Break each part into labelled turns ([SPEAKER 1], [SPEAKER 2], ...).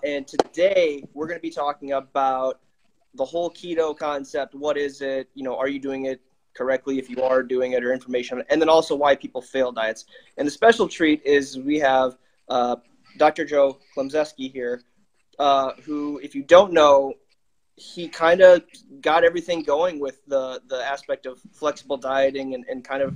[SPEAKER 1] And today we're going to be talking about the whole keto concept. What is it? Are you doing it correctly if you are doing it, or information on it, and then also why people fail diets. And the special treat is we have Dr. Joe Klemczewski here, who, if you don't know, he kind of got everything going with the aspect of flexible dieting and kind of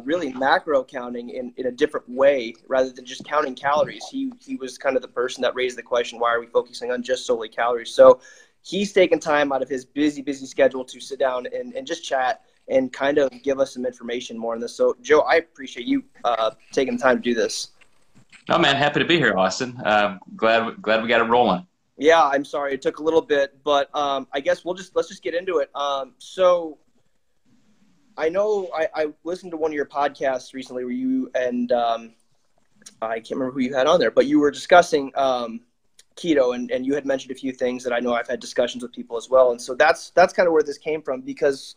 [SPEAKER 1] really macro counting in a different way rather than just counting calories. He was kind of the person that raised the question, why are we focusing on just solely calories? So he's taken time out of his busy schedule to sit down and just chat and kind of give us some information more on this. So, Joe, I appreciate you taking the time to do this.
[SPEAKER 2] Oh, man, happy to be here, Austin. Glad we got it rolling.
[SPEAKER 1] Yeah, I'm sorry it took a little bit, but I guess let's just get into it. So I know I listened to one of your podcasts recently where you and I can't remember who you had on there, but you were discussing keto, and you had mentioned a few things that I know I've had discussions with people as well. And so that's kind of where this came from, because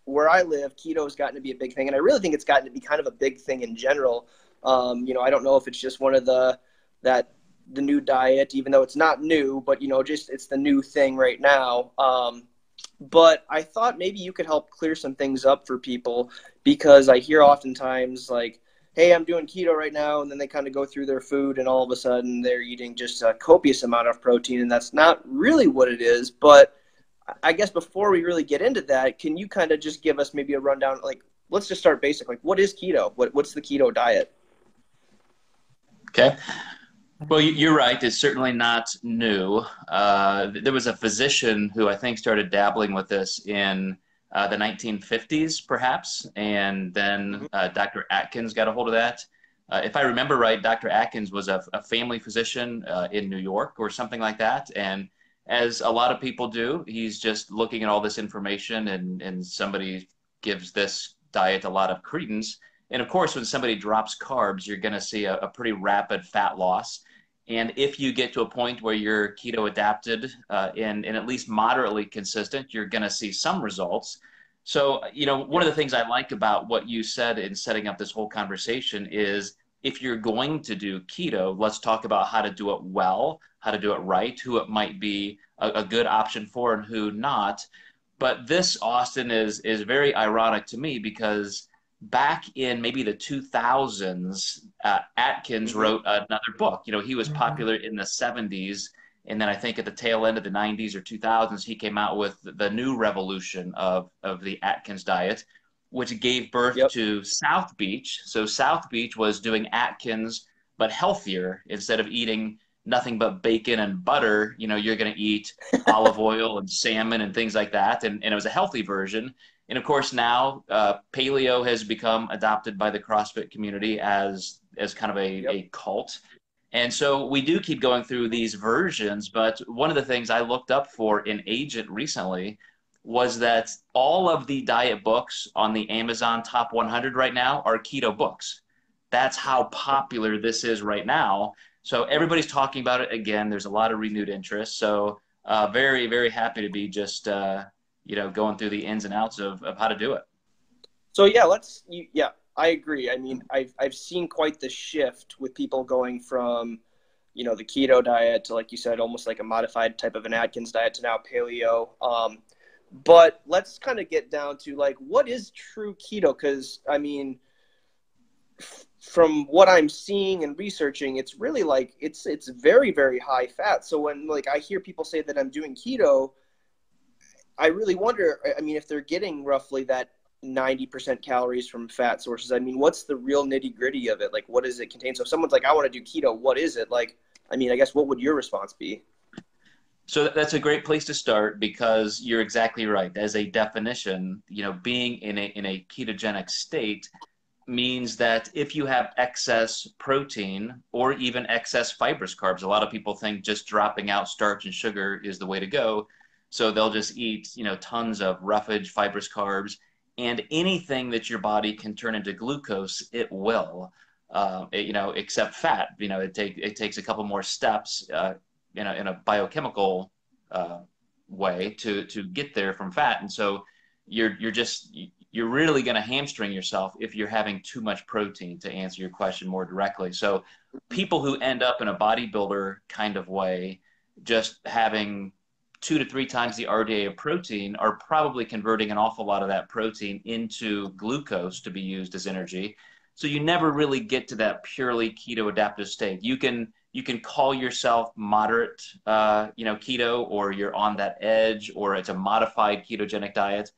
[SPEAKER 1] where I live, keto has gotten to be a big thing. And I really think it's gotten to be kind of a big thing in general. I don't know if it's just one of the new diet, even though it's not new, but, just it's the new thing right now. But I thought maybe you could help clear some things up for people, because I hear oftentimes like, hey, I'm doing keto right now. And then they kind of go through their food and all of a sudden they're eating just a copious amount of protein. And that's not really what it is. But I guess before we really get into that, can you kind of just give us maybe a rundown? Like, let's just start basic. Like, what is keto? What's the keto diet?
[SPEAKER 2] Okay. Well, you're right. It's certainly not new. There was a physician who I think started dabbling with this in the 1950s, perhaps, and then Dr. Atkins got a hold of that. If I remember right, Dr. Atkins was a family physician in New York or something like that, and as a lot of people do, he's just looking at all this information, and somebody gives this diet a lot of credence. And of course, when somebody drops carbs, you're going to see a pretty rapid fat loss. And if you get to a point where you're keto adapted and at least moderately consistent, you're going to see some results. So, one of the things I like about what you said in setting up this whole conversation is, if you're going to do keto, let's talk about how to do it well, how to do it right, who it might be a good option for and who not. But this, Austin, is very ironic to me, because back in maybe the 2000s, Atkins wrote another book. He was popular in the 70s, and then I think at the tail end of the 90s or 2000s, he came out with the new revolution of the Atkins diet, which gave birth to South Beach. So South Beach was doing Atkins, but healthier. Instead of eating nothing but bacon and butter, you're going to eat olive oil and salmon and things like that. And it was a healthy version. And of course, now paleo has become adopted by the CrossFit community as kind of a cult. And so we do keep going through these versions. But one of the things I looked up for in Agent recently was that all of the diet books on the Amazon top 100 right now are keto books. That's how popular this is right now. So everybody's talking about it again. There's a lot of renewed interest. So very, very happy to be just going through the ins and outs of how to do it.
[SPEAKER 1] So I agree. I mean, I've seen quite the shift with people going from, the keto diet to, like you said, almost like a modified type of an Atkins diet to now paleo. But let's kind of get down to, like, what is true keto? Because, I mean, from what I'm seeing and researching, it's really like it's very, very high fat. So when, like, I hear people say that I'm doing keto, I really wonder, I mean, if they're getting roughly that 90% calories from fat sources. I mean, what's the real nitty gritty of it? Like, what does it contain? So if someone's like, I want to do keto, what is it? Like, I mean, I guess what would your response be?
[SPEAKER 2] So that's a great place to start, because you're exactly right. As a definition, being in a ketogenic state means that if you have excess protein or even excess fibrous carbs, a lot of people think just dropping out starch and sugar is the way to go. So they'll just eat, tons of roughage, fibrous carbs, and anything that your body can turn into glucose, it will, except fat. It takes a couple more steps in a biochemical way to get there from fat. And so you're just you're really going to hamstring yourself if you're having too much protein, to answer your question more directly. So people who end up in a bodybuilder kind of way, just having 2 to 3 times the RDA of protein, are probably converting an awful lot of that protein into glucose to be used as energy. So you never really get to that purely keto adaptive state. You can call yourself moderate, keto, or you're on that edge, or it's a modified ketogenic diet.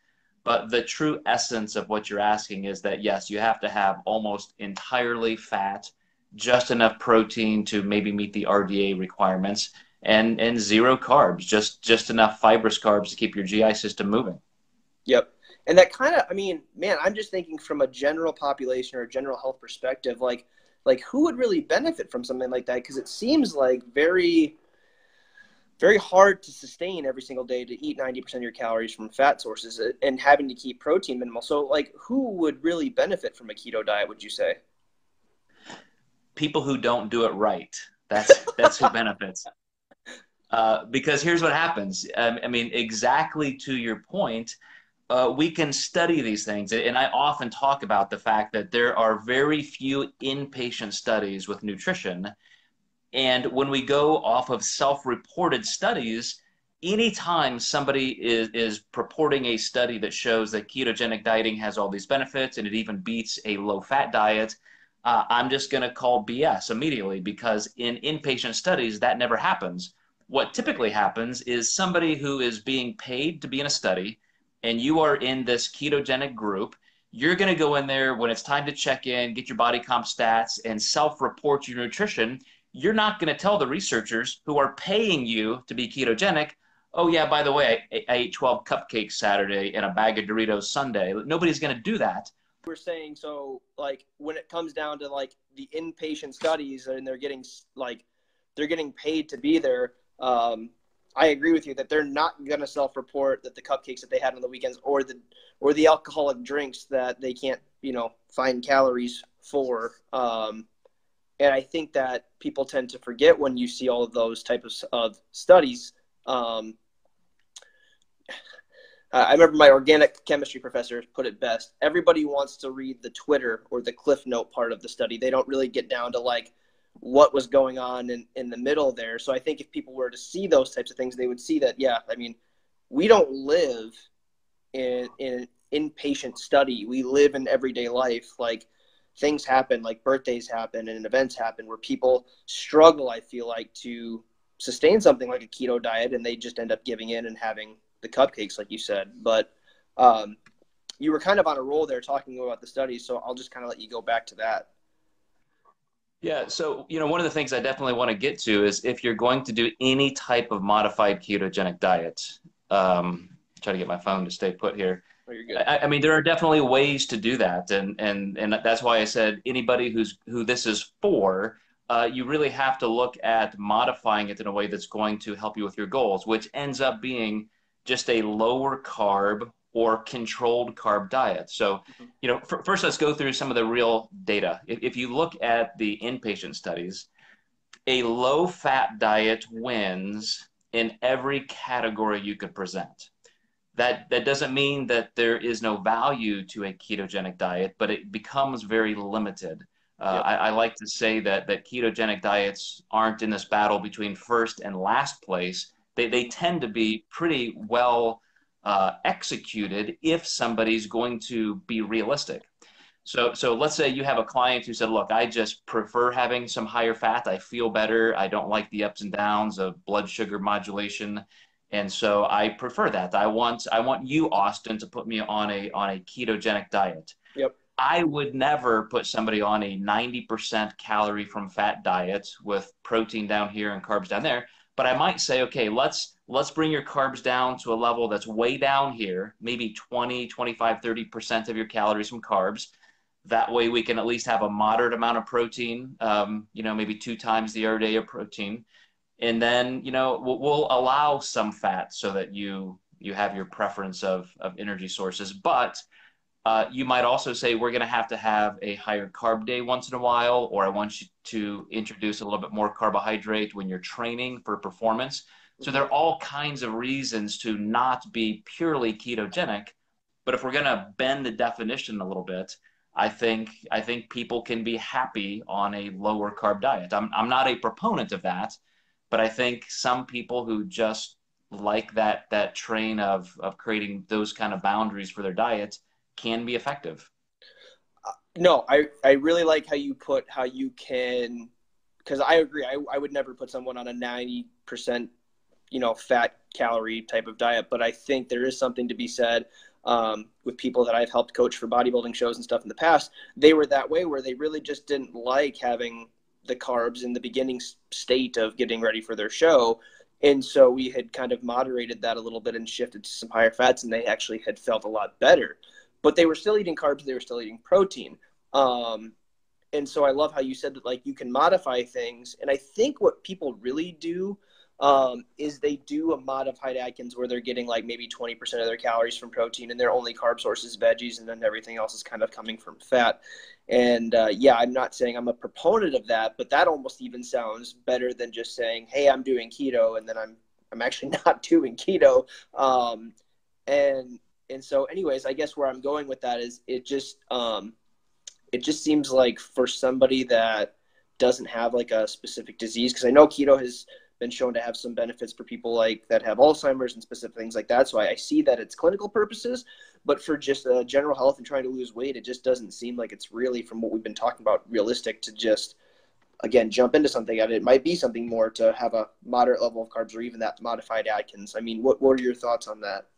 [SPEAKER 2] But the true essence of what you're asking is that, yes, you have to have almost entirely fat, just enough protein to maybe meet the RDA requirements, and zero carbs, just enough fibrous carbs to keep your GI system moving.
[SPEAKER 1] Yep. And that kind of, I mean, man, I'm just thinking from a general population or a general health perspective, like who would really benefit from something like that? Because it seems like very, very hard to sustain every single day to eat 90% of your calories from fat sources and having to keep protein minimal. So like, who would really benefit from a keto diet, would you say?
[SPEAKER 2] People who don't do it right. That's who benefits. Because here's what happens. I mean, exactly to your point, we can study these things. And I often talk about the fact that there are very few inpatient studies with nutrition. And when we go off of self-reported studies, anytime somebody is purporting a study that shows that ketogenic dieting has all these benefits and it even beats a low-fat diet, I'm just going to call BS immediately, because in inpatient studies, that never happens. What typically happens is somebody who is being paid to be in a study, and you are in this ketogenic group, you're going to go in there when it's time to check in, get your body comp stats, and self-report your nutrition. You're not going to tell the researchers who are paying you to be ketogenic, oh yeah, by the way, I ate 12 cupcakes Saturday and a bag of Doritos Sunday. Nobody's going to do that.
[SPEAKER 1] We're saying, so like when it comes down to like the inpatient studies and they're getting paid to be there, I agree with you that they're not going to self-report that the cupcakes that they had on the weekends or the alcoholic drinks that they can't, find calories for. And I think that people tend to forget when you see all of those types of studies. I remember my organic chemistry professor put it best. Everybody wants to read the Twitter or the Cliff Note part of the study. They don't really get down to like what was going on in the middle there. So I think if people were to see those types of things, they would see that, yeah, I mean, we don't live in an inpatient study. We live in everyday life. Like things happen, like birthdays happen and events happen where people struggle, I feel like, to sustain something like a keto diet, and they just end up giving in and having the cupcakes, like you said. But you were kind of on a roll there talking about the studies, so I'll just kind of let you go back to that.
[SPEAKER 2] Yeah, so one of the things I definitely want to get to is if you're going to do any type of modified ketogenic diet, try to get my phone to stay put here.
[SPEAKER 1] Oh, you're good.
[SPEAKER 2] I mean, there are definitely ways to do that, and that's why I said anybody who this is for, you really have to look at modifying it in a way that's going to help you with your goals, which ends up being just a lower carb or controlled carb diet. So, first let's go through some of the real data. If you look at the inpatient studies, a low-fat diet wins in every category you could present. That doesn't mean that there is no value to a ketogenic diet, but it becomes very limited. Yep. I like to say that ketogenic diets aren't in this battle between first and last place. They tend to be pretty well executed if somebody's going to be realistic. So let's say you have a client who said, look, I just prefer having some higher fat. I feel better. I don't like the ups and downs of blood sugar modulation. And so I prefer that. I want you, Austin, to put me on a ketogenic diet.
[SPEAKER 1] Yep.
[SPEAKER 2] I would never put somebody on a 90% calorie from fat diet with protein down here and carbs down there. But I might say, okay, let's bring your carbs down to a level that's way down here, maybe 20, 25, 30% of your calories from carbs. That way we can at least have a moderate amount of protein, maybe 2 times the everyday of protein. And then, we'll allow some fat so that you have your preference of energy sources. But you might also say we're going to have a higher carb day once in a while, or I want you to introduce a little bit more carbohydrate when you're training for performance. So there are all kinds of reasons to not be purely ketogenic. But if we're going to bend the definition a little bit, I think people can be happy on a lower carb diet. I'm not a proponent of that, but I think some people who just like that train of creating those kind of boundaries for their diet can be effective.
[SPEAKER 1] No, I really like how you can, because I agree. I would never put someone on a 90%, fat calorie type of diet, but I think there is something to be said with people that I've helped coach for bodybuilding shows and stuff in the past. They were that way where they really just didn't like having the carbs in the beginning state of getting ready for their show. And so we had kind of moderated that a little bit and shifted to some higher fats, and they actually had felt a lot better. But they were still eating carbs, they were still eating protein. And so I love how you said that, like, you can modify things. And I think what people really do is they do a modified Atkins where they're getting like maybe 20% of their calories from protein and their only carb source is veggies, and then everything else is kind of coming from fat. And yeah, I'm not saying I'm a proponent of that, but that almost even sounds better than just saying, hey, I'm doing keto, and then I'm actually not doing keto. And so anyways, I guess where I'm going with that is it just seems like for somebody that doesn't have like a specific disease, because I know keto has been shown to have some benefits for people like that have Alzheimer's and specific things like that. So I see that it's clinical purposes, but for just general health and trying to lose weight, it just doesn't seem like it's really, from what we've been talking about, realistic to just, again, jump into something. And it might be something more to have a moderate level of carbs or even that modified Atkins. I mean, what are your thoughts on that?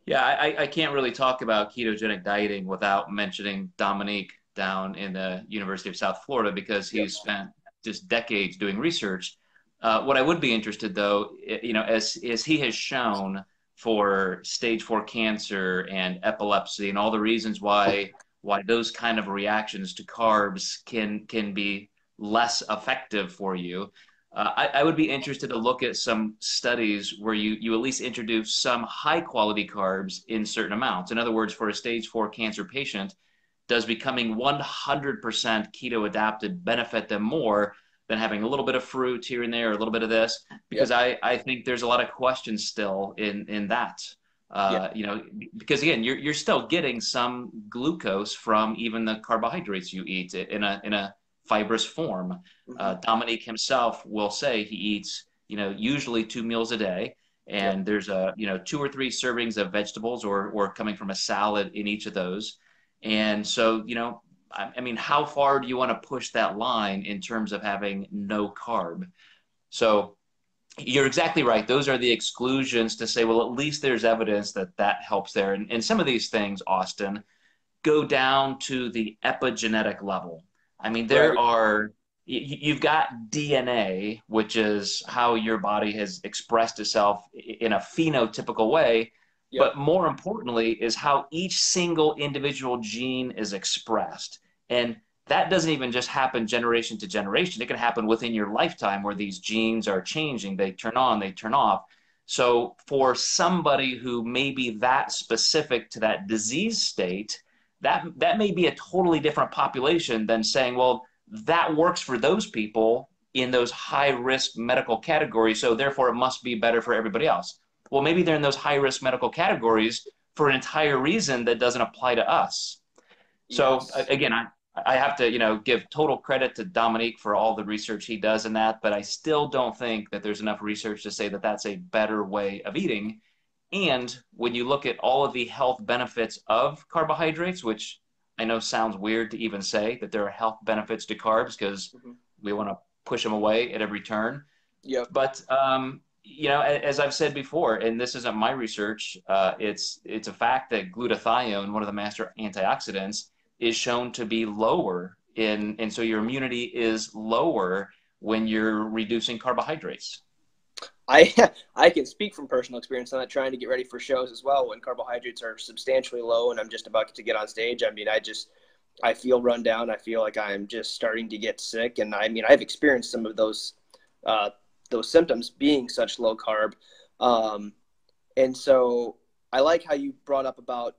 [SPEAKER 2] Yeah, I can't really talk about ketogenic dieting without mentioning Dominic down in the University of South Florida, because he's spent just decades doing research. What I would be interested, though, as he has shown for stage 4 cancer and epilepsy and all the reasons why those kind of reactions to carbs can be less effective for you. I would be interested to look at some studies where you at least introduce some high quality carbs in certain amounts. In other words, for a stage 4 cancer patient, does becoming 100% keto adapted benefit them more than having a little bit of fruit here and there, or a little bit of this? Because I think there's a lot of questions still in that. Because again, you're still getting some glucose from even the carbohydrates you eat in a fibrous form. Dominic himself will say he eats, usually 2 meals a day, and there's 2 or 3 servings of vegetables or coming from a salad in each of those. And so, I mean, how far do you want to push that line in terms of having no carb? So you're exactly right. Those are the exclusions to say, well, at least there's evidence that helps there. And some of these things, Austin, go down to the epigenetic level. I mean, you've got DNA, which is how your body has expressed itself in a phenotypical way. But more importantly is how each single individual gene is expressed. And that doesn't even just happen generation to generation. It can happen within your lifetime where these genes are changing. They turn on, they turn off. So for somebody who may be that specific to that disease state, that may be a totally different population than saying, well, that works for those people in those high-risk medical categories, so therefore it must be better for everybody else. Well, maybe they're in those high-risk medical categories for an entire reason that doesn't apply to us. So again, I have to, give total credit to Dominic for all the research he does in that, but I still don't think that there's enough research to say that that's a better way of eating. And when you look at all of the health benefits of carbohydrates, which I know sounds weird to even say that there are health benefits to carbs because we want to push them away at every turn. But as I've said before, and this isn't my research, it's a fact that glutathione, one of the master antioxidants, is shown to be lower and so your immunity is lower when you're reducing carbohydrates.
[SPEAKER 1] I can speak from personal experience on that, trying to get ready for shows as well. When carbohydrates are substantially low and I'm just about to get on stage, I mean, I feel run down. I feel like I'm just starting to get sick. And I mean, I've experienced some of those symptoms being such low carb. And so I like how you brought up about,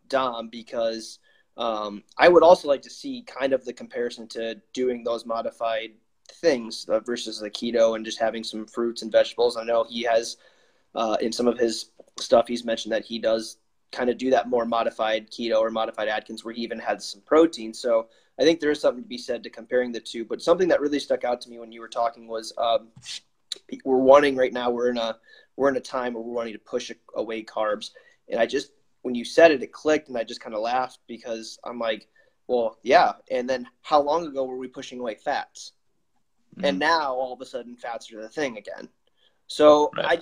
[SPEAKER 1] Dom, because I would also like to see kind of the comparison to doing those modified things versus the keto and just having some fruits and vegetables. I know he has in some of his stuff, he's mentioned that he does kind of do that more modified keto or modified Atkins where he even had some protein. So I think there is something to be said to comparing the two. But something that really stuck out to me when you were talking was we're wanting right now, we're in a time where we're wanting to push away carbs. And when you said it, it clicked, and I just kind of laughed because I'm like, well, yeah. And then how long ago were we pushing away fats? Mm-hmm. And now all of a sudden fats are the thing again. So right.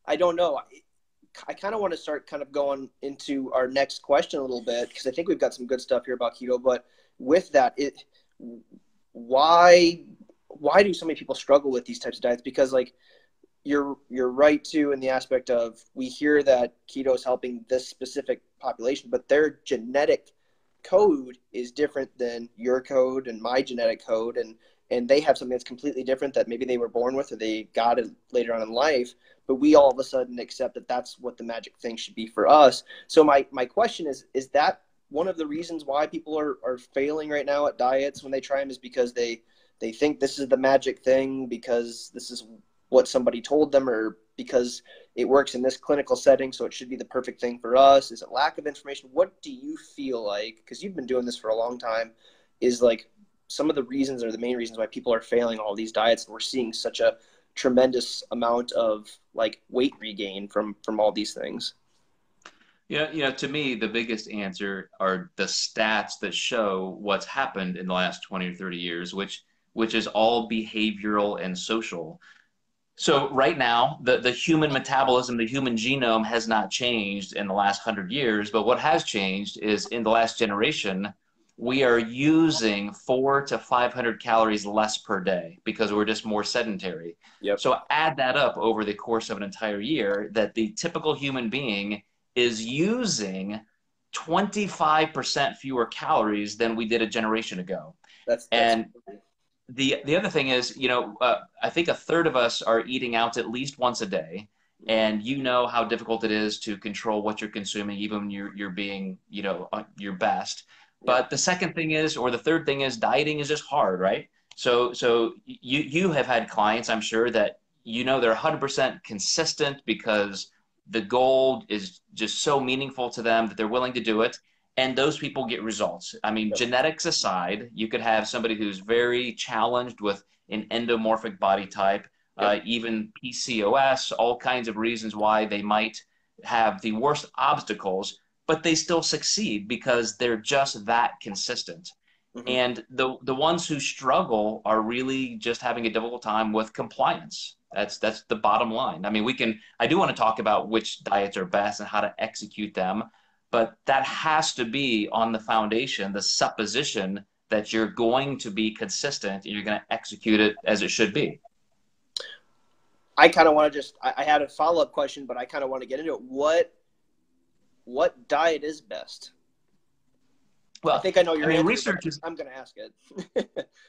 [SPEAKER 1] I don't know. I kind of want to start kind of going into our next question a little bit, because I think we've got some good stuff here about keto. But with that, why do so many people struggle with these types of diets? Because like you're right too in the aspect of, we hear that keto is helping this specific population, but their genetic code is different than your code and my genetic code, and they have something that's completely different that maybe they were born with or they got it later on in life. But we all of a sudden accept that that's what the magic thing should be for us. So my question is that one of the reasons why people are failing right now at diets when they try them, is because they think this is the magic thing because this is what somebody told them, or because it works in this clinical setting, so it should be the perfect thing for us? Is it lack of information? What do you feel like, because you've been doing this for a long time, is like some of the reasons or the main reasons why people are failing all these diets, and we're seeing such a tremendous amount of like weight regain from all these things?
[SPEAKER 2] Yeah, to me, the biggest answer are the stats that show what's happened in the last 20 or 30 years, which is all behavioral and social. So right now, the human metabolism, the human genome has not changed in the last 100 years, but what has changed is in the last generation, we are using 400 to 500 calories less per day because we're just more sedentary.
[SPEAKER 1] Yep.
[SPEAKER 2] So add that up over the course of an entire year, that the typical human being is using 25% fewer calories than we did a generation ago. And the other thing is, I think a third of us are eating out at least once a day. And you know how difficult it is to control what you're consuming, even when you're being, your best. But the second thing is, or the third thing is, dieting is just hard, right? So you have had clients, I'm sure, that they're 100% consistent because the goal is just so meaningful to them that they're willing to do it. And those people get results. I mean, genetics aside, you could have somebody who's very challenged with an endomorphic body type, even PCOS, all kinds of reasons why they might have the worst obstacles, but they still succeed because they're just that consistent. Mm-hmm. And the ones who struggle are really just having a difficult time with compliance. That's the bottom line. I mean, I do want to talk about which diets are best and how to execute them, but that has to be on the foundation, the supposition that you're going to be consistent and you're going to execute it as it should be.
[SPEAKER 1] I kind of want to I had a follow-up question, but I kind of want to get into it. What diet is best? Well, I think I know your answer,
[SPEAKER 2] research is,
[SPEAKER 1] I'm going to ask it.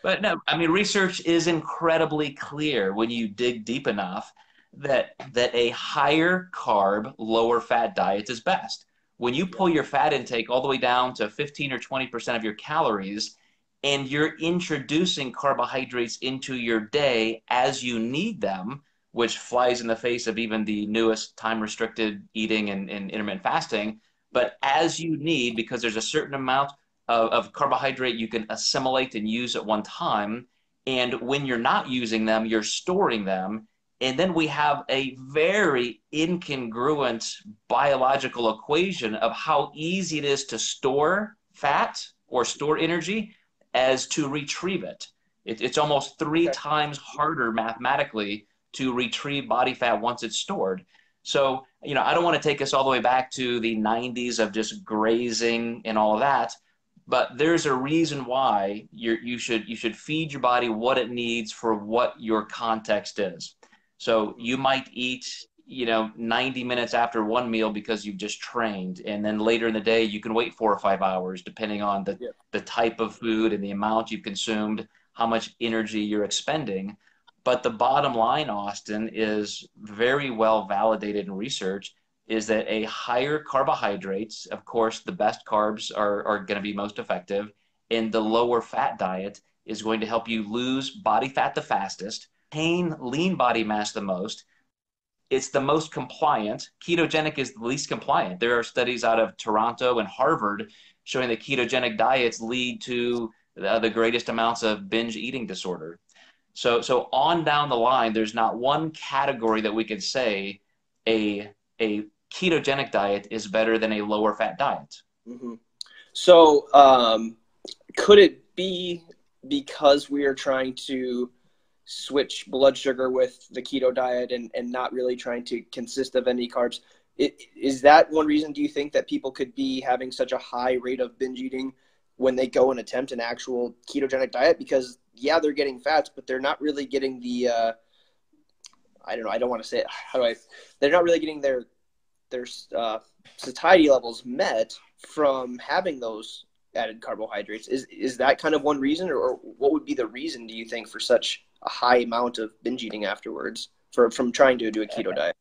[SPEAKER 2] But no, research is incredibly clear when you dig deep enough that a higher carb, lower fat diet is best. When you pull your fat intake all the way down to 15 or 20% of your calories, and you're introducing carbohydrates into your day as you need them, which flies in the face of even the newest time-restricted eating and intermittent fasting, but as you need, because there's a certain amount of carbohydrate you can assimilate and use at one time, and when you're not using them, you're storing them. And then we have a very incongruent biological equation of how easy it is to store fat or store energy as to retrieve it. It's almost 3 times harder mathematically to retrieve body fat once it's stored. So, I don't want to take us all the way back to the 90s of just grazing and all of that, but there's a reason why you should feed your body what it needs for what your context is. So you might eat, 90 minutes after one meal because you've just trained, and then later in the day you can wait 4 or 5 hours depending on the type of food and the amount you've consumed, how much energy you're expending. But the bottom line, Austin, is very well validated in research, is that a higher carbohydrates, of course, the best carbs are going to be most effective, and the lower fat diet is going to help you lose body fat the fastest, maintain lean body mass the most. it's the most compliant. Ketogenic is the least compliant. There are studies out of Toronto and Harvard showing that ketogenic diets lead to the greatest amounts of binge eating disorder. So on down the line, there's not one category that we could say a ketogenic diet is better than a lower fat diet.
[SPEAKER 1] Mm-hmm. So could it be because we are trying to switch blood sugar with the keto diet and not really trying to consist of any carbs? Is that one reason, do you think, that people could be having such a high rate of binge eating when they go and attempt an actual ketogenic diet? Because, yeah, they're getting fats, but they're not really getting the, I don't know, I don't want to say it. They're not really getting their satiety levels met from having those added carbohydrates. Is that kind of one reason, or what would be the reason, do you think, for such a high amount of binge eating afterwards from trying to do a keto diet?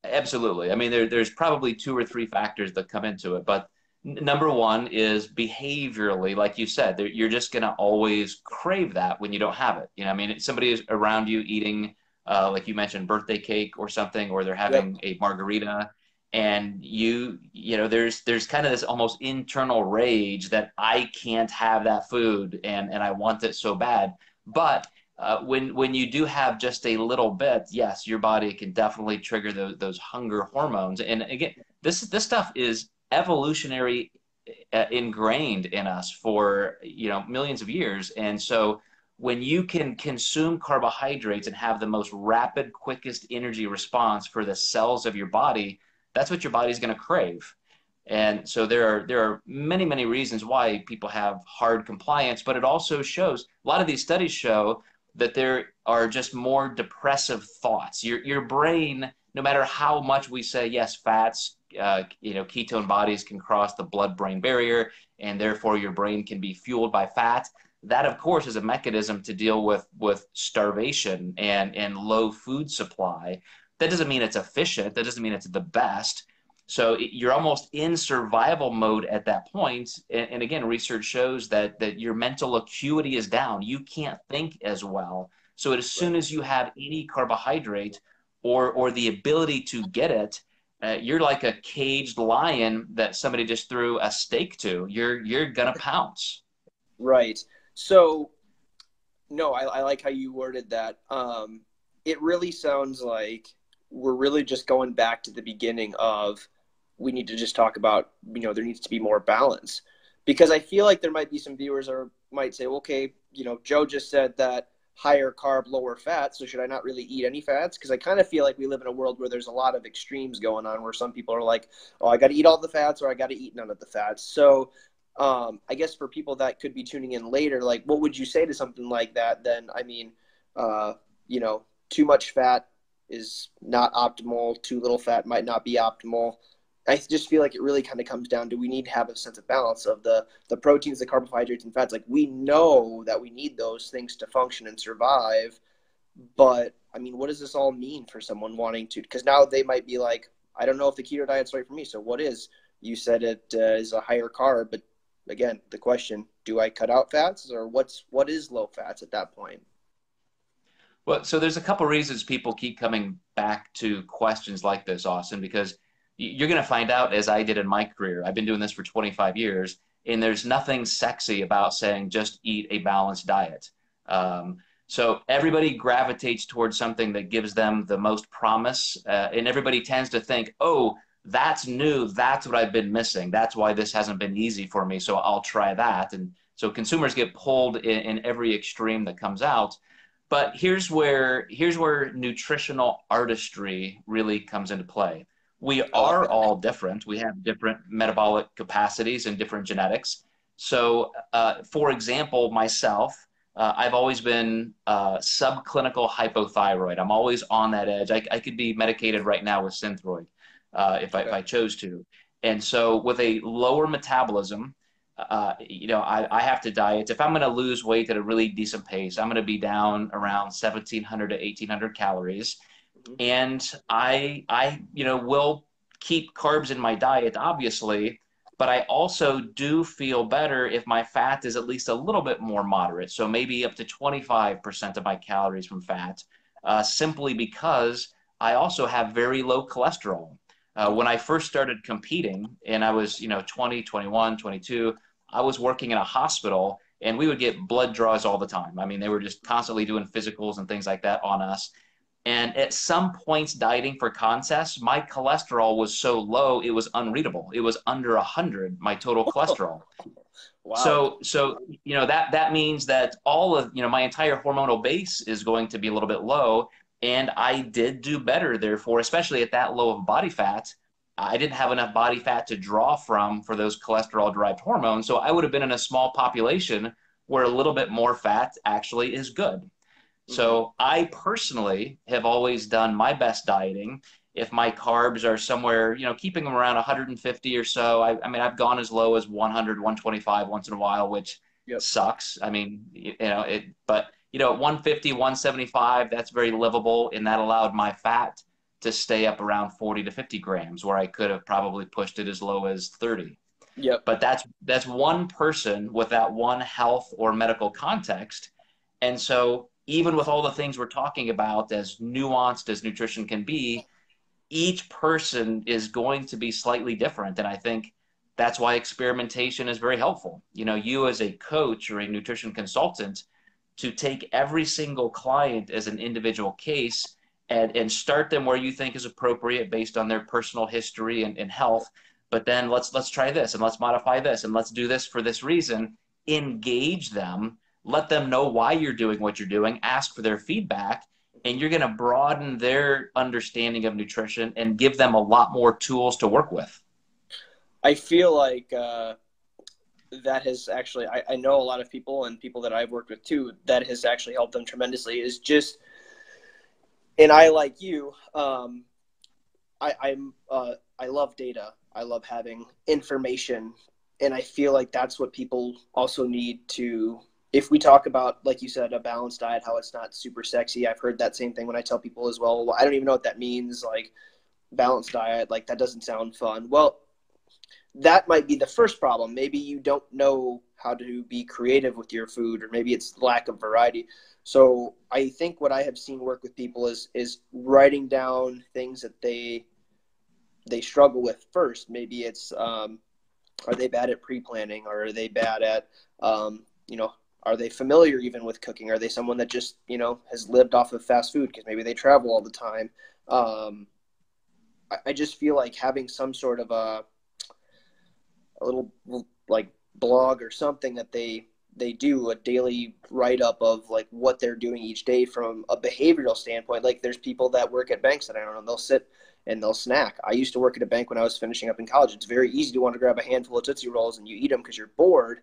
[SPEAKER 2] Absolutely. I mean, there's probably 2 or 3 factors that come into it, but number one is behaviorally, like you said, you're just going to always crave that when you don't have it. I mean, somebody is around you eating, like you mentioned, birthday cake or something, or they're having a margarita, and there's kind of this almost internal rage that I can't have that food and I want it so bad. But when you do have just a little bit, yes, your body can definitely trigger those hunger hormones. And again, this stuff is evolutionary ingrained in us for millions of years. And so when you can consume carbohydrates and have the most rapid, quickest energy response for the cells of your body, that's what your body's going to crave. And so there are many, many reasons why people have hard compliance, but it also shows, a lot of these studies show that there are just more depressive thoughts. Your brain, no matter how much we say, yes, fats, ketone bodies can cross the blood-brain barrier, and therefore your brain can be fueled by fat. That, of course, is a mechanism to deal with starvation and low food supply. That doesn't mean it's efficient. That doesn't mean it's the best. So you're almost in survival mode at that point. And again, research shows that your mental acuity is down. You can't think as well. So as soon as you have any carbohydrate or the ability to get it, you're like a caged lion that somebody just threw a steak to. You're going to pounce.
[SPEAKER 1] Right. So, no, I like how you worded that. It really sounds like we're really just going back to the beginning of, we need to just talk about, there needs to be more balance, because I feel like there might be some viewers or might say, okay, Joe just said that higher carb, lower fat, so should I not really eat any fats? Because I kind of feel like we live in a world where there's a lot of extremes going on, where some people are like, oh, I got to eat all the fats, or I got to eat none of the fats. So I guess for people that could be tuning in later, like, what would you say to something like that then? I mean, too much fat is not optimal. Too little fat might not be optimal. I just feel like it really kind of comes down to, we need to have a sense of balance of the proteins, the carbohydrates, and fats. Like, we know that we need those things to function and survive. But, I mean, what does this all mean for someone wanting to? Because now they might be like, I don't know if the keto diet's right for me. So what is? You said it is a higher carb. But, again, the question, do I cut out fats? Or what is low fats at that point?
[SPEAKER 2] Well, so there's a couple reasons people keep coming back to questions like this, Austin, because you're going to find out, as I did in my career. I've been doing this for 25 years, and there's nothing sexy about saying just eat a balanced diet. So everybody gravitates towards something that gives them the most promise, and everybody tends to think, oh, that's new, that's what I've been missing, that's why this hasn't been easy for me, so I'll try that. And so consumers get pulled in every extreme that comes out. But here's where nutritional artistry really comes into play. We are all different. We have different metabolic capacities and different genetics. So, for example, myself, I've always been subclinical hypothyroid. I'm always on that edge. I could be medicated right now with Synthroid if I chose to. And so with a lower metabolism, I have to diet. If I'm going to lose weight at a really decent pace, I'm going to be down around 1,700 to 1,800 calories. And I will keep carbs in my diet, obviously, but I also do feel better if my fat is at least a little bit more moderate. So maybe up to 25% of my calories from fat, simply because I also have very low cholesterol. When I first started competing, and I was, 20, 21, 22, I was working in a hospital, and we would get blood draws all the time. I mean, they were just constantly doing physicals and things like that on us. And at some points dieting for contests, my cholesterol was so low, it was unreadable. It was under 100, my total cholesterol.
[SPEAKER 1] Wow.
[SPEAKER 2] So that means that all of my entire hormonal base is going to be a little bit low, and I did do better. Therefore, especially at that low of body fat, I didn't have enough body fat to draw from for those cholesterol-derived hormones. So I would have been in a small population where a little bit more fat actually is good. So I personally have always done my best dieting if my carbs are somewhere, keeping them around 150 or so. I mean, I've gone as low as 100, 125 once in a while, which sucks. I mean, but 150, 175, that's very livable. And that allowed my fat to stay up around 40 to 50 grams, where I could have probably pushed it as low as 30.
[SPEAKER 1] Yep.
[SPEAKER 2] But that's one person with that one health or medical context. And so even with all the things we're talking about, as nuanced as nutrition can be, each person is going to be slightly different. And I think that's why experimentation is very helpful. You as a coach or a nutrition consultant, to take every single client as an individual case and start them where you think is appropriate based on their personal history and health. But then let's try this, and let's modify this, and let's do this for this reason. Engage them, let them know why you're doing what you're doing, ask for their feedback, and you're going to broaden their understanding of nutrition and give them a lot more tools to work with.
[SPEAKER 1] I feel like that has actually, I know a lot of people, and people that I've worked with too, that has actually helped them tremendously, is just, and I, like you, I love data. I love having information, and I feel like that's what people also need to, if we talk about, like you said, a balanced diet, how it's not super sexy. I've heard that same thing when I tell people as well. I don't even know what that means, like balanced diet, like that doesn't sound fun. Well, that might be the first problem. Maybe you don't know how to be creative with your food, or maybe it's lack of variety. So I think what I have seen work with people is writing down things that they struggle with first. Maybe it's, are they bad at pre-planning, or are they bad at, are they familiar even with cooking? Are they someone that just, has lived off of fast food because maybe they travel all the time? I just feel like having some sort of a little like blog or something that they do, a daily write-up of like what they're doing each day from a behavioral standpoint. Like there's people that work at banks that I don't know, they'll sit and they'll snack. I used to work at a bank when I was finishing up in college. It's very easy to want to grab a handful of Tootsie Rolls and you eat them because you're bored.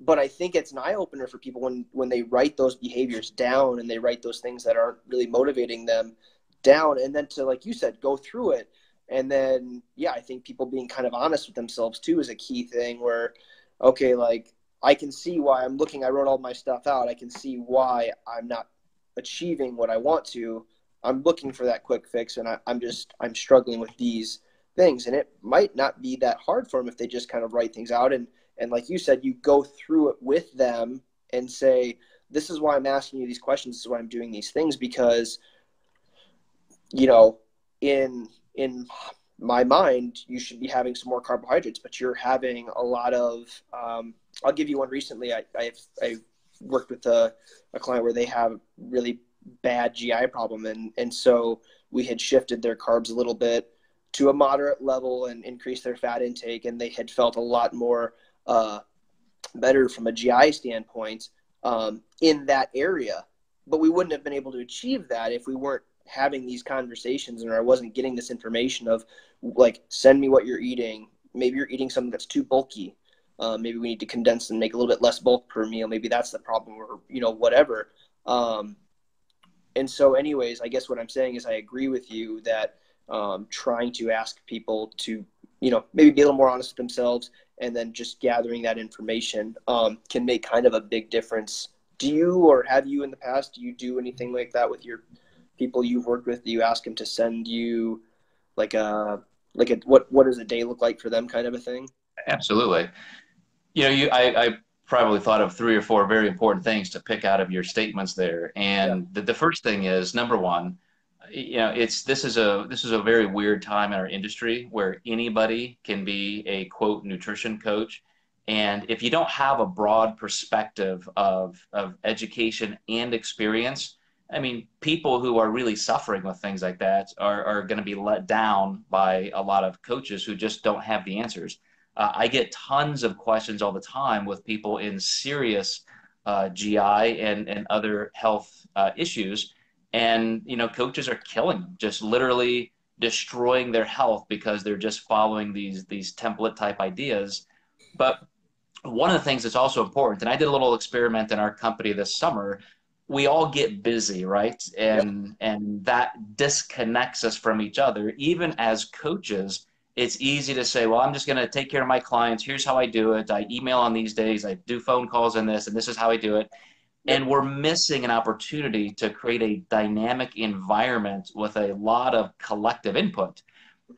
[SPEAKER 1] But I think it's an eye-opener for people when they write those behaviors down, and they write those things that aren't really motivating them down, and then to, like you said, go through it. And then, I think people being kind of honest with themselves too is a key thing, where, okay, like I can see why I wrote all my stuff out. I can see why I'm not achieving what I want to. I'm looking for that quick fix, and I'm struggling with these things. And it might not be that hard for them if they just kind of write things out. And like you said, you go through it with them and say, this is why I'm asking you these questions. This is why I'm doing these things, because, in my mind, you should be having some more carbohydrates, but you're having a lot of, I'll give you one recently. I worked with a client where they have really bad GI problem. And so we had shifted their carbs a little bit to a moderate level and increased their fat intake. And they had felt a lot more better from a GI standpoint in that area. But we wouldn't have been able to achieve that if we weren't having these conversations, and I wasn't getting this information of like, send me what you're eating. Maybe you're eating something that's too bulky. Maybe we need to condense and make a little bit less bulk per meal. Maybe that's the problem, or, whatever. And so anyways, I guess what I'm saying is I agree with you that trying to ask people to, maybe be a little more honest with themselves, and then just gathering that information can make kind of a big difference. Do you, or have you in the past, do you do anything like that with your people you've worked with? Do you ask them to send you what does a day look like for them, kind of a thing?
[SPEAKER 2] Absolutely. I probably thought of 3 or 4 very important things to pick out of your statements there. And the first thing is, number one, you know, this is a very weird time in our industry where anybody can be a quote nutrition coach. And if you don't have a broad perspective of education and experience, I mean, people who are really suffering with things like that are going to be let down by a lot of coaches who just don't have the answers. I get tons of questions all the time with people in serious GI and other health issues. And, you know, coaches are killing them, just literally destroying their health because they're just following these template type ideas. But one of the things that's also important, and I did a little experiment in our company this summer, we all get busy, right?
[SPEAKER 1] Yep.
[SPEAKER 2] And that disconnects us from each other. Even as coaches, it's easy to say, well, I'm just going to take care of my clients. Here's how I do it. I email on these days. I do phone calls and this is how I do it.
[SPEAKER 1] Yep.
[SPEAKER 2] And we're missing an opportunity to create a dynamic environment with a lot of collective input.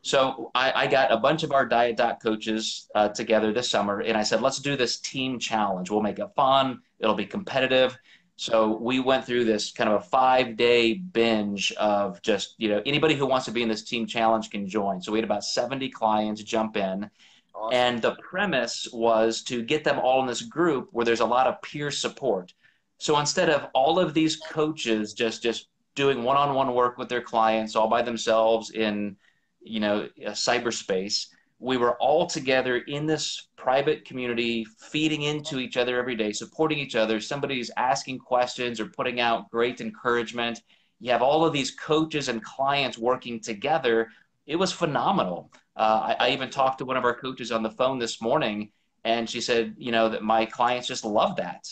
[SPEAKER 2] So I got a bunch of our diet doc coaches together this summer, and I said, let's do this team challenge. We'll make it fun. It'll be competitive. So we went through this kind of a 5-day binge of just, you know, anybody who wants to be in this team challenge can join. So we had about 70 clients jump in.
[SPEAKER 1] Awesome.
[SPEAKER 2] And the premise was to get them all in this group where there's a lot of peer support. So instead of all of these coaches just doing one-on-one work with their clients all by themselves in, you know, cyberspace, we were all together in this private community, feeding into each other every day, supporting each other. Somebody's asking questions or putting out great encouragement. You have all of these coaches and clients working together. It was phenomenal. I even talked to one of our coaches on the phone this morning, and she said, you know, that my clients just love that.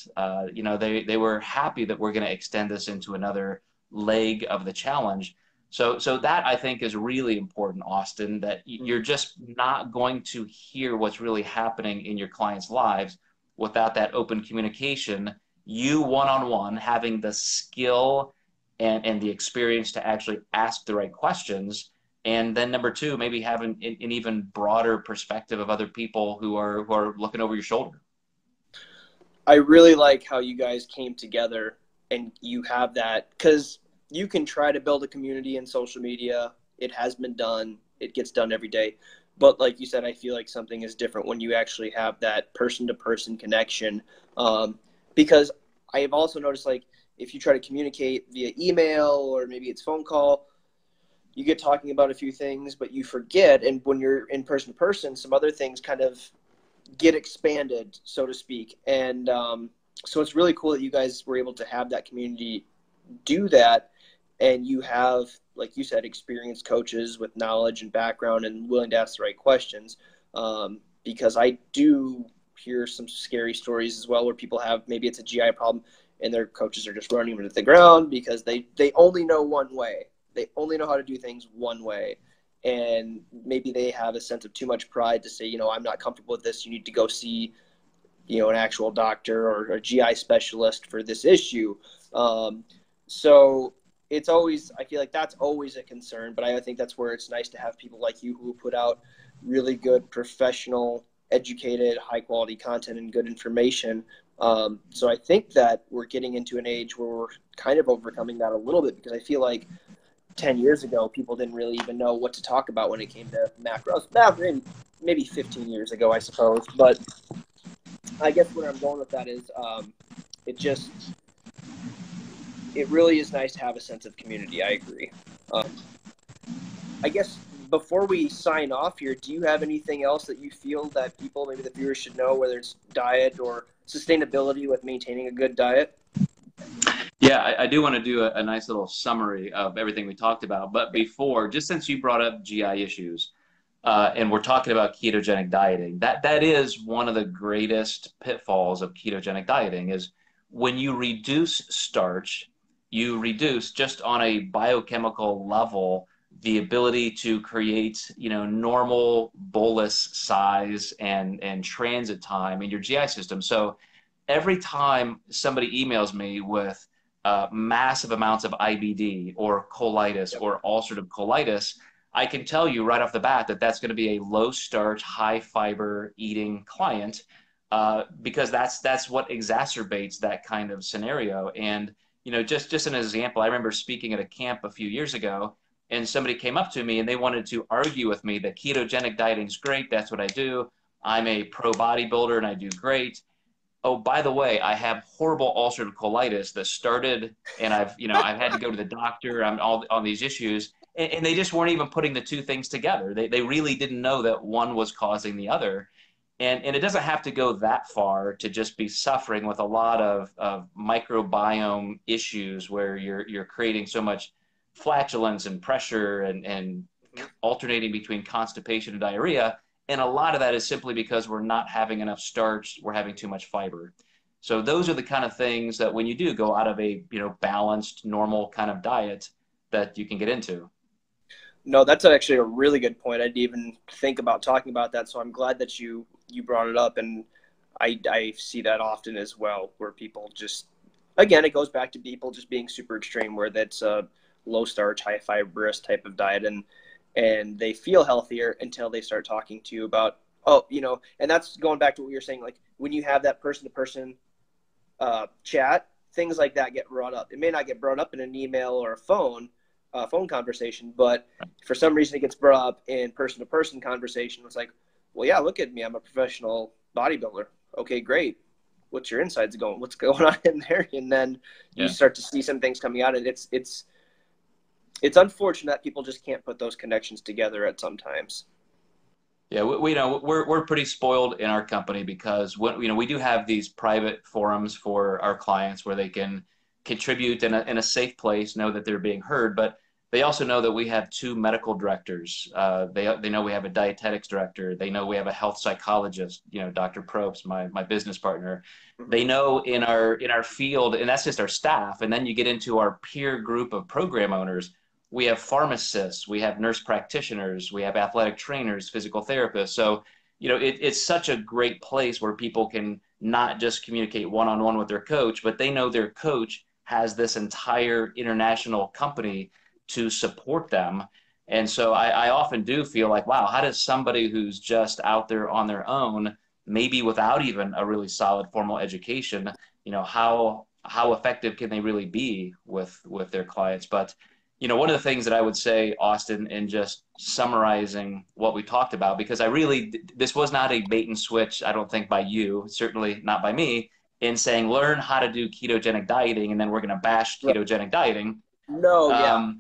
[SPEAKER 2] You know, they were happy that we're going to extend this into another leg of the challenge. So that I think is really important, Austin, that you're just not going to hear what's really happening in your clients' lives without that open communication, you one-on-one having the skill and the experience to actually ask the right questions. And then number two, maybe having an even broader perspective of other people who are looking over your shoulder.
[SPEAKER 1] I really like how you guys came together and you have that, because you can try to build a community in social media. It has been done. It gets done every day. But like you said, I feel like something is different when you actually have that person-to-person connection. Because I have also noticed, like, if you try to communicate via email or maybe it's phone call, you get talking about a few things, but you forget. And when you're in person to person, some other things kind of get expanded, so to speak. And so it's really cool that you guys were able to have that community do that. And you have, like you said, experienced coaches with knowledge and background and willing to ask the right questions. Because I do hear some scary stories as well where people have, maybe it's a GI problem and their coaches are just running them to the ground because they only know one way. They only know how to do things one way. And maybe they have a sense of too much pride to say, you know, I'm not comfortable with this. You need to go see, you know, an actual doctor or a GI specialist for this issue. So it's always, I feel like that's always a concern, but I think that's where it's nice to have people like you who put out really good, professional, educated, high quality content and good information. So I think that we're getting into an age where we're kind of overcoming that a little bit, because I feel like 10 years ago, people didn't really even know what to talk about when it came to macros. Maybe 15 years ago, I suppose. But I guess where I'm going with that is it really is nice to have a sense of community. I agree. I guess before we sign off here, do you have anything else that you feel that people, maybe the viewers, should know, whether it's diet or sustainability with maintaining a good diet?
[SPEAKER 2] Yeah, I do want to do a nice little summary of everything we talked about. But before, just since you brought up GI issues, and we're talking about ketogenic dieting, that is one of the greatest pitfalls of ketogenic dieting is when you reduce starch, you reduce just on a biochemical level the ability to create, you know, normal bolus size and transit time in your GI system. So every time somebody emails me with massive amounts of IBD or colitis or ulcerative colitis, I can tell you right off the bat that that's going to be a low starch, high fiber eating client, because that's what exacerbates that kind of scenario. And you know, just an example, I remember speaking at a camp a few years ago, and somebody came up to me and they wanted to argue with me that ketogenic dieting is great. That's what I do. I'm a pro bodybuilder and I do great. Oh, by the way, I have horrible ulcerative colitis that started, and I've had to go to the doctor. I'm all on these issues, and they just weren't even putting the two things together. They really didn't know that one was causing the other. And it doesn't have to go that far to just be suffering with a lot of microbiome issues where you're creating so much flatulence and pressure and alternating between constipation and diarrhea. And a lot of that is simply because we're not having enough starch, we're having too much fiber. So those are the kind of things that when you do go out of a, you know, balanced, normal kind of diet that you can get into.
[SPEAKER 1] No, that's actually a really good point. I didn't even think about talking about that, so I'm glad that you brought it up. And I see that often as well, where people just, again, it goes back to people just being super extreme, where that's a low starch, high fibrous type of diet, and they feel healthier until they start talking to you about, oh, you know, and that's going back to what you're saying, like when you have that person-to-person chat, things like that get brought up. It may not get brought up in an email or a phone conversation, but for some reason it gets brought up in person-to-person conversation. It's like, well, yeah, look at me, I'm a professional bodybuilder. Okay, great. What's your insides going? What's going on in there? And then you start to see some things coming out, and it's unfortunate that people just can't put those connections together at sometimes.
[SPEAKER 2] Yeah, we know we're pretty spoiled in our company because we do have these private forums for our clients where they can contribute in a safe place, know that they're being heard, but they also know that we have two medical directors. They know we have a dietetics director. They know we have a health psychologist, you know, Dr. Probst, my business partner.
[SPEAKER 1] Mm-hmm.
[SPEAKER 2] They know in our field, and that's just our staff. And then you get into our peer group of program owners. We have pharmacists, we have nurse practitioners, we have athletic trainers, physical therapists. So, you know, it's such a great place where people can not just communicate one-on-one with their coach, but they know their coach has this entire international company to support them. And so I often do feel like, wow, how does somebody who's just out there on their own, maybe without even a really solid formal education, you know, how effective can they really be with their clients? But you know, one of the things that I would say, Austin, in just summarizing what we talked about, because this was not a bait and switch, I don't think by you, certainly not by me, in saying, learn how to do ketogenic dieting, and then we're going to bash ketogenic dieting.
[SPEAKER 1] No, yeah.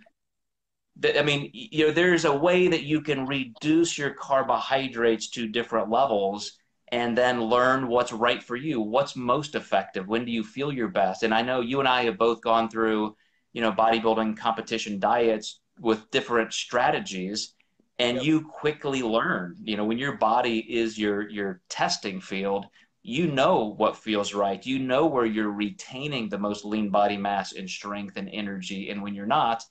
[SPEAKER 2] I mean, you know, there's a way that you can reduce your carbohydrates to different levels and then learn what's right for you, what's most effective, when do you feel your best. And I know you and I have both gone through, you know, bodybuilding competition diets with different strategies, and you quickly learn, you know, when your body is your testing field, you know what feels right. You know where you're retaining the most lean body mass and strength and energy and when you're not.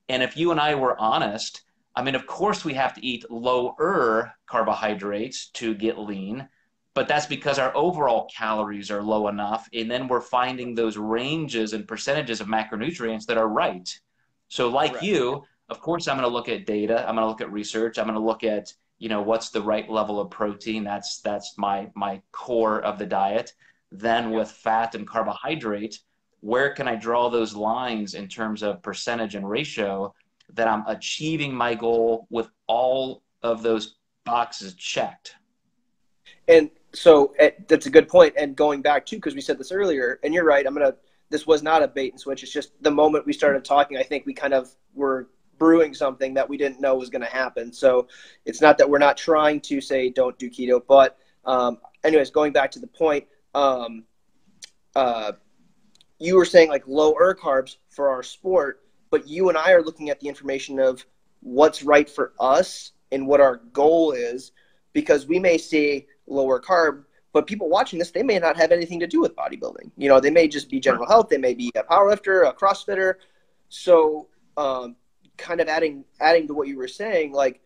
[SPEAKER 2] And if you and I were honest, I mean, of course we have to eat lower carbohydrates to get lean, but that's because our overall calories are low enough, and then we're finding those ranges and percentages of macronutrients that are right. So like you, of course, I'm going to look at data. I'm going to look at research. I'm going to look at, you know, what's the right level of protein. That's my core of the diet. Then with fat and carbohydrate, where can I draw those lines in terms of percentage and ratio that I'm achieving my goal with all of those boxes checked?
[SPEAKER 1] And so that's a good point. And going back to, because we said this earlier, and you're right, this was not a bait and switch. It's just the moment we started talking, I think we kind of were brewing something that we didn't know was going to happen. So it's not that we're not trying to say don't do keto, but anyways, going back to the point, you were saying like lower carbs for our sport, but you and I are looking at the information of what's right for us and what our goal is, because we may say lower carb, but people watching this, they may not have anything to do with bodybuilding. You know, they may just be general health. They may be a powerlifter, a CrossFitter. So kind of adding to what you were saying, like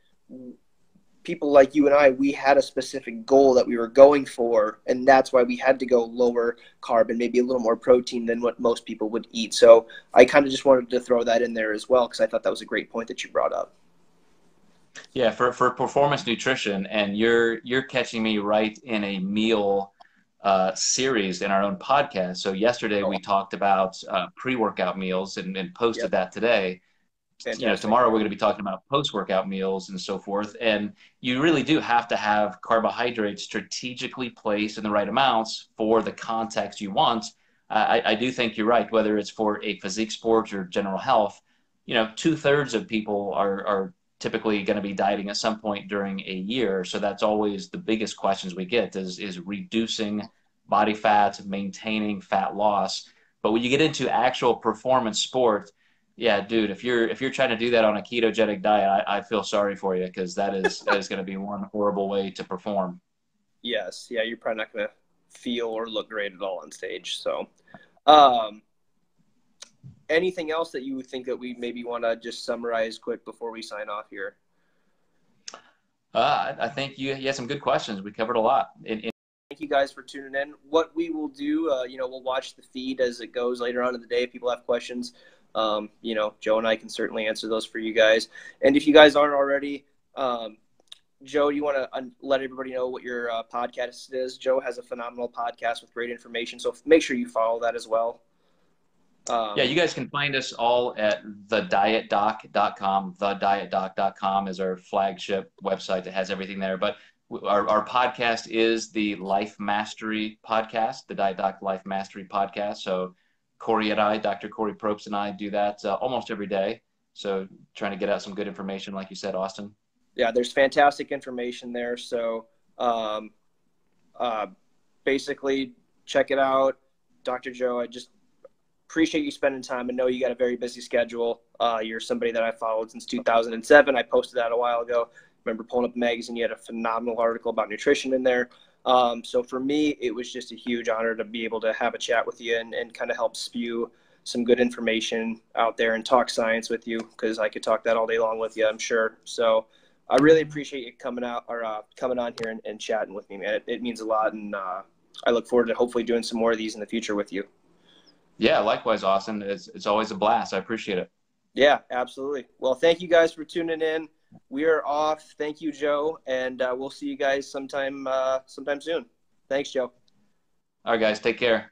[SPEAKER 1] people like you and I, we had a specific goal that we were going for, and that's why we had to go lower carb and maybe a little more protein than what most people would eat. So I kind of just wanted to throw that in there as well, because I thought that was a great point that you brought up. Yeah,
[SPEAKER 2] for performance nutrition, and you're catching me right in a meal series in our own podcast. So yesterday we talked about pre-workout meals and posted that today.
[SPEAKER 1] Fantastic.
[SPEAKER 2] Tomorrow we're going to be talking about post-workout meals and so forth. And you really do have to have carbohydrates strategically placed in the right amounts for the context you want. I do think you're right, whether it's for a physique sport or general health, 2/3 of people are typically going to be dieting at some point during a year. So that's always the biggest questions we get is reducing body fat, maintaining fat loss. But when you get into actual performance sport, yeah, dude, if you're trying to do that on a ketogenic diet, I feel sorry for you, because that is going to be one horrible way to perform.
[SPEAKER 1] Yes. Yeah, you're probably not going to feel or look great at all on stage. So anything else that you think that we maybe want to just summarize quick before we sign off here?
[SPEAKER 2] I think you had some good questions. We covered a lot.
[SPEAKER 1] Thank you guys for tuning in. What we will do, we'll watch the feed as it goes later on in the day. If people have questions, Joe and I can certainly answer those for you guys. And if you guys aren't already, Joe, you want to let everybody know what your podcast is? Joe has a phenomenal podcast with great information, so make sure you follow that as well.
[SPEAKER 2] Yeah, you guys can find us all at thedietdoc.com. Thedietdoc.com is our flagship website that has everything there. But our podcast is the Life Mastery Podcast, the Diet Doc Life Mastery Podcast. So Corey and I, Dr. Corey Probst and I, do that almost every day. So trying to get out some good information, like you said, Austin.
[SPEAKER 1] Yeah, there's fantastic information there. So basically, check it out. Dr. Joe, I just appreciate you spending time. I know you got a very busy schedule. You're somebody that I followed since 2007. I posted that a while ago. Remember pulling up the magazine, you had a phenomenal article about nutrition in there. So for me, it was just a huge honor to be able to have a chat with you and kind of help spew some good information out there and talk science with you, because I could talk that all day long with you, I'm sure. So I really appreciate you coming on here and chatting with me, man. It means a lot, and I look forward to hopefully doing some more of these in the future with you. Yeah,
[SPEAKER 2] likewise, Austin. It's always a blast. I appreciate it.
[SPEAKER 1] Yeah, absolutely. Well, thank you guys for tuning in. We are off. Thank you, Joe, and we'll see you guys sometime soon. Thanks, Joe.
[SPEAKER 2] All right, guys. Take care.